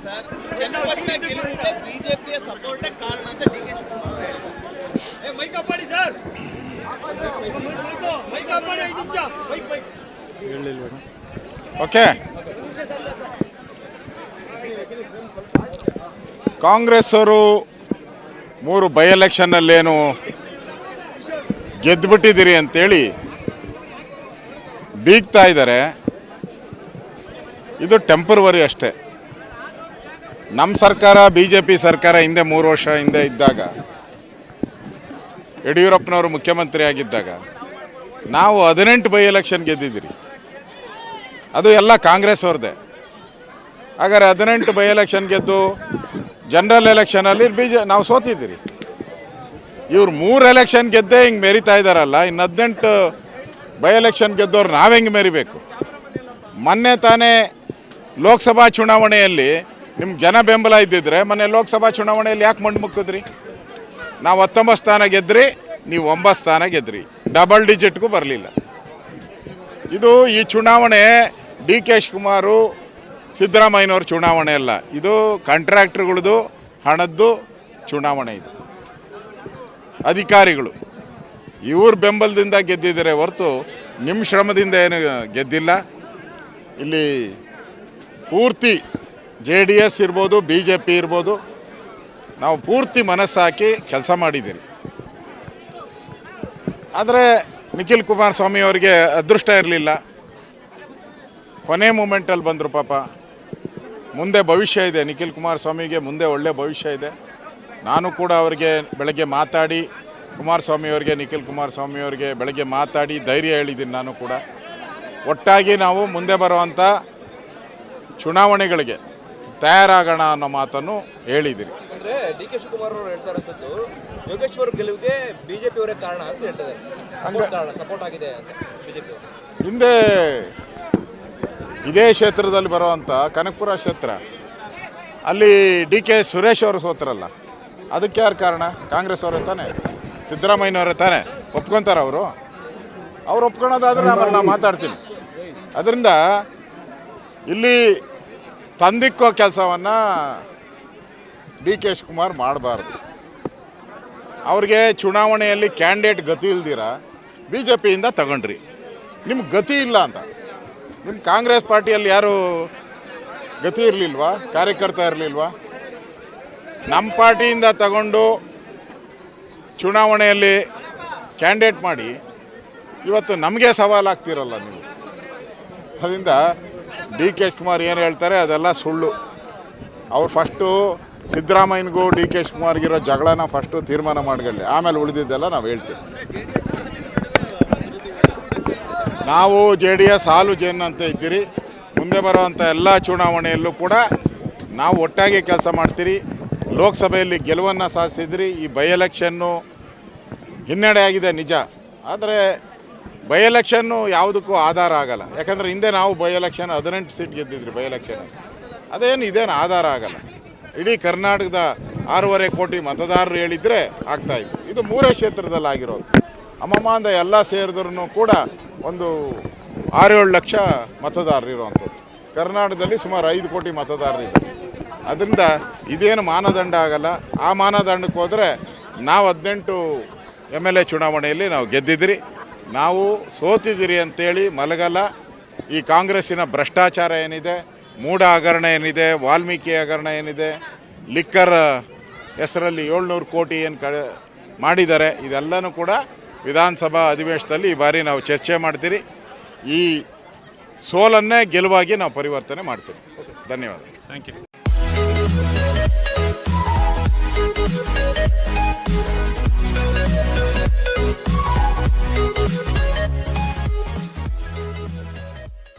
Sir, Channapatna ಗೆಲುವಿಗೆ ಬಿಜೆಪಿಯ ಸಪೋರ್ಟೇ ಕಾರಣ ಅಂತ ಡಿ.ಕೆ. ಶಿವಕುಮಾರ್ ಹೇಳ್ತಾರೆ. ಮೈಕ್ ಅಪ್ಪಾಡಿ ಸರ್, ಮೈಕ್ ಅಪ್ಪಾಡಿ 5 ನಿಮಿಷ ಮೈಕ್ ಓಕೆ. ಕಾಂಗ್ರೆಸ್ ಅವರು 3 ಬೈ ಎಲೆಕ್ಷನ್ನಲ್ಲೇನು ಗೆದ್ದುಬಿಟ್ಟಿದ್ದೀರಿ ಅಂತೇಳಿ ಬೀಗ್ತಾ ಇದ್ದಾರೆ. ಇದು ಟೆಂಪರವರಿ ಅಷ್ಟೇ. ನಮ್ಮ ಸರ್ಕಾರ BJP ಸರ್ಕಾರ ಹಿಂದೆ 3 ವರ್ಷ ಹಿಂದೆ ಇದ್ದಾಗ, ಯಡಿಯೂರಪ್ಪನವರು ಮುಖ್ಯಮಂತ್ರಿ ಆಗಿದ್ದಾಗ ನಾವು 18 ಬೈ ಎಲೆಕ್ಷನ್ ಗೆದ್ದಿದ್ದೀರಿ. ಅದು ಎಲ್ಲ ಕಾಂಗ್ರೆಸ್ ಅವ್ರದ್ದೇ. ಹಾಗಾದ್ರೆ 18 ಬೈ ಎಲೆಕ್ಷನ್ ಗೆದ್ದು ಜನರಲ್ ಎಲೆಕ್ಷನಲ್ಲಿ ನಾವು ಸೋತಿದ್ದೀರಿ. ಇವ್ರು 3 ಎಲೆಕ್ಷನ್ ಗೆದ್ದೇ ಹಿಂಗೆ ಮೆರಿತಾ ಇದ್ದಾರಲ್ಲ, ಇನ್ನು 18 ಬೈ ಎಲೆಕ್ಷನ್ ಗೆದ್ದವ್ರು ನಾವು ಹೆಂಗೆ ಮೆರಿಬೇಕು? ಮೊನ್ನೆ ತಾನೇ ಲೋಕಸಭಾ ಚುನಾವಣೆಯಲ್ಲಿ ನಿಮ್ಗೆ ಜನ ಬೆಂಬಲ ಇದ್ದಿದ್ರೆ ಮೊನ್ನೆ ಲೋಕಸಭಾ ಚುನಾವಣೆಯಲ್ಲಿ ಯಾಕೆ ಮಂಡು ಮುಕ್ಕಿದ್ರಿ? ನಾವು 19 ಸ್ಥಾನ ಗೆದ್ರಿ, ನೀವು 9 ಸ್ಥಾನ ಗೆದ್ರಿ, ಡಬಲ್ ಡಿಜಿಟ್ಗೂ ಬರಲಿಲ್ಲ. ಇದು ಈ ಚುನಾವಣೆ ಡಿ.ಕೆ. ಶಿವಕುಮಾರು ಸಿದ್ದರಾಮಯ್ಯನವ್ರ ಚುನಾವಣೆ ಅಲ್ಲ, ಇದು ಕಾಂಟ್ರಾಕ್ಟ್ರುಗಳದು ಹಣದ್ದು ಚುನಾವಣೆ. ಇದು ಅಧಿಕಾರಿಗಳು ಇವ್ರ ಬೆಂಬಲದಿಂದ ಗೆದ್ದಿದ್ದಾರೆ ಹೊರತು ನಿಮ್ಮ ಶ್ರಮದಿಂದ ಏನು ಗೆದ್ದಿಲ್ಲ. ಇಲ್ಲಿ ಪೂರ್ತಿ JDS ಇರ್ಬೋದು, BJP ಇರ್ಬೋದು, ನಾವು ಪೂರ್ತಿ ಮನಸ್ಸಾಕಿ ಕೆಲಸ ಮಾಡಿದ್ದೀರಿ. ಆದರೆ ನಿಖಿಲ್ ಕುಮಾರಸ್ವಾಮಿ ಅವರಿಗೆ ಅದೃಷ್ಟ ಇರಲಿಲ್ಲ, ಕೊನೆ ಮೂಮೆಂಟಲ್ಲಿ ಬಂದರು. ಪಾಪ ಮುಂದೆ ಭವಿಷ್ಯ ಇದೆ, ನಿಖಿಲ್ ಕುಮಾರಸ್ವಾಮಿಗೆ ಮುಂದೆ ಒಳ್ಳೆ ಭವಿಷ್ಯ ಇದೆ. ನಾನು ಕೂಡ ಅವರಿಗೆ ಬೆಳಗ್ಗೆ ಮಾತಾಡಿ, ನಿಖಿಲ್ ಕುಮಾರಸ್ವಾಮಿ ಅವರಿಗೆ ಬೆಳಗ್ಗೆ ಮಾತಾಡಿ ಧೈರ್ಯ ಹೇಳಿದ್ದೀನಿ. ನಾನು ಕೂಡ ಒಟ್ಟಾಗಿ ನಾವು ಮುಂದೆ ಬರುವಂಥ ಚುನಾವಣೆಗಳಿಗೆ ತಯಾರಾಗೋಣ ಅನ್ನೋ ಮಾತನ್ನು ಹೇಳಿದ್ದೀರಿ. ಅಂದರೆ ಡಿ.ಕೆ. ಶಿವಕುಮಾರ್ ಅವರು ಹೇಳ್ತಾ ಇರೋದು ಯೋಗೇಶ್ವರ್ ಗೆಲುವಿಗೆ ಬಿಜೆಪಿ ಅವರೇ ಕಾರಣ ಅಂತ ಹೇಳ್ತಾರೆ. ಸಪೋರ್ಟ್ ಆಗಿದೆ ಅಂತ ಬಿಜೆಪಿ ಹಿಂದೆ ಇದೇ ಕ್ಷೇತ್ರದಲ್ಲಿ ಬರುವಂಥ ಕನಕಪುರ ಕ್ಷೇತ್ರ, ಅಲ್ಲಿ ಡಿ.ಕೆ. ಸುರೇಶ್ ಅವರು ಸೋತ್ರಲ್ಲ, ಅದಕ್ಕೆ ಯಾರು ಕಾರಣ? ಕಾಂಗ್ರೆಸ್ ಅವರೇ ತಾನೆ, ಸಿದ್ದರಾಮಯ್ಯನವರೇ ತಾನೆ. ಒಪ್ಕೊತಾರೆ ಅವರು ಒಪ್ಕೊಳೋದಾದ್ರೆ ಆಮೇಲೆ ನಾವು ಮಾತಾಡ್ತೀನಿ. ಅದರಿಂದ ಇಲ್ಲಿ ತಂದಿಕ್ಕೋ ಕೆಲಸವನ್ನು ಡಿ.ಕೆ. ಶಿವಕುಮಾರ್ ಮಾಡಬಾರ್ದು. ಅವ್ರಿಗೆ ಚುನಾವಣೆಯಲ್ಲಿ ಕ್ಯಾಂಡಿಡೇಟ್ ಗತಿ ಇಲ್ದಿರ BJPಯಿಂದ ತಗೊಂಡ್ರಿ. ನಿಮ್ಗೆ ಗತಿ ಇಲ್ಲ ಅಂತ ನಿಮ್ಮ ಕಾಂಗ್ರೆಸ್ ಪಾರ್ಟಿಯಲ್ಲಿ ಯಾರು ಗತಿ ಇರಲಿಲ್ವಾ? ಕಾರ್ಯಕರ್ತ ಇರಲಿಲ್ವಾ? ನಮ್ಮ ಪಾರ್ಟಿಯಿಂದ ತಗೊಂಡು ಚುನಾವಣೆಯಲ್ಲಿ ಕ್ಯಾಂಡಿಡೇಟ್ ಮಾಡಿ ಇವತ್ತು ನಮಗೆ ಸವಾಲಾಗ್ತಿರಲ್ಲ ನೀವು. ಅದರಿಂದ ಡಿ.ಕೆ. ಶಿವಕುಮಾರ್ ಏನು ಹೇಳ್ತಾರೆ ಅದೆಲ್ಲ ಸುಳ್ಳು. ಅವ್ರು ಫಸ್ಟು ಸಿದ್ದರಾಮಯ್ಯನಿಗೂ ಡಿ.ಕೆ. ಶಿವಕುಮಾರ್ಗಿರೋ ಜಗಳನ ಫಸ್ಟು ತೀರ್ಮಾನ ಮಾಡ್ಕೊಳ್ಳಿ, ಆಮೇಲೆ ಉಳಿದಿದ್ದೆಲ್ಲ ನಾವು ಹೇಳ್ತೀವಿ. ನಾವು JDS ಹಾಲು ಜೇನು ಅಂತ ಇದ್ದೀರಿ. ಮುಂದೆ ಬರುವಂಥ ಎಲ್ಲ ಚುನಾವಣೆಯಲ್ಲೂ ಕೂಡ ನಾವು ಒಟ್ಟಾಗಿ ಕೆಲಸ ಮಾಡ್ತೀರಿ. ಲೋಕಸಭೆಯಲ್ಲಿ ಗೆಲುವನ್ನು ಸಾಧಿಸಿದ್ರಿ. ಈ ಬೈ ಎಲೆಕ್ಷನ್ನು ಹಿನ್ನಡೆ ಆಗಿದೆ ನಿಜ, ಆದರೆ ಬೈ ಎಲೆಕ್ಷನ್ನು ಯಾವುದಕ್ಕೂ ಆಧಾರ ಆಗಲ್ಲ. ಯಾಕಂದರೆ ಹಿಂದೆ ನಾವು ಬೈ ಎಲೆಕ್ಷನ್ 18 ಸೀಟ್ ಗೆದ್ದಿದ್ರಿ ಬೈ ಎಲೆಕ್ಷನ್. ಇದೇನು ಆಧಾರ ಆಗಲ್ಲ. ಇಡೀ ಕರ್ನಾಟಕದ 6.5 ಕೋಟಿ ಮತದಾರರು ಹೇಳಿದರೆ ಆಗ್ತಾಯಿತ್ತು. ಇದು 3 ಕ್ಷೇತ್ರದಲ್ಲಿ ಆಗಿರೋದು. ಅಮ್ಮಮ್ಮ ಎಲ್ಲ ಸೇರಿದ್ರೂ ಕೂಡ ಒಂದು 6-7 ಲಕ್ಷ ಮತದಾರರು ಇರುವಂಥದ್ದು. ಕರ್ನಾಟಕದಲ್ಲಿ ಸುಮಾರು 5 ಕೋಟಿ ಮತದಾರರಿದ್ದಾರೆ. ಅದರಿಂದ ಇದೇನು ಮಾನದಂಡ ಆಗಲ್ಲ. ಆ ಮಾನದಂಡಕ್ಕೆ ಹೋದರೆ ನಾವು 18 MLA ಚುನಾವಣೆಯಲ್ಲಿ ನಾವು ಗೆದ್ದಿದ್ರಿ. ನಾವು ಸೋತಿದ್ದೀರಿ ಅಂತೇಳಿ ಮಲಗಲ್ಲ. ಈ ಕಾಂಗ್ರೆಸ್ಸಿನ ಭ್ರಷ್ಟಾಚಾರ ಏನಿದೆ, ಮೂಢ ಹಗರಣ ಏನಿದೆ, ವಾಲ್ಮೀಕಿ ಹಗರಣ ಏನಿದೆ, ಲಿಕ್ಕರ್ ಹೆಸರಲ್ಲಿ 700 ಕೋಟಿ ಏನು ಮಾಡಿದ್ದಾರೆ, ಇದೆಲ್ಲನೂ ಕೂಡ ವಿಧಾನಸಭಾ ಅಧಿವೇಶನದಲ್ಲಿ ಈ ಬಾರಿ ನಾವು ಚರ್ಚೆ ಮಾಡ್ತೀರಿ. ಈ ಸೋಲನ್ನೇ ಗೆಲುವಾಗಿ ನಾವು ಪರಿವರ್ತನೆ ಮಾಡ್ತೀವಿ. ಧನ್ಯವಾದ. Thank you.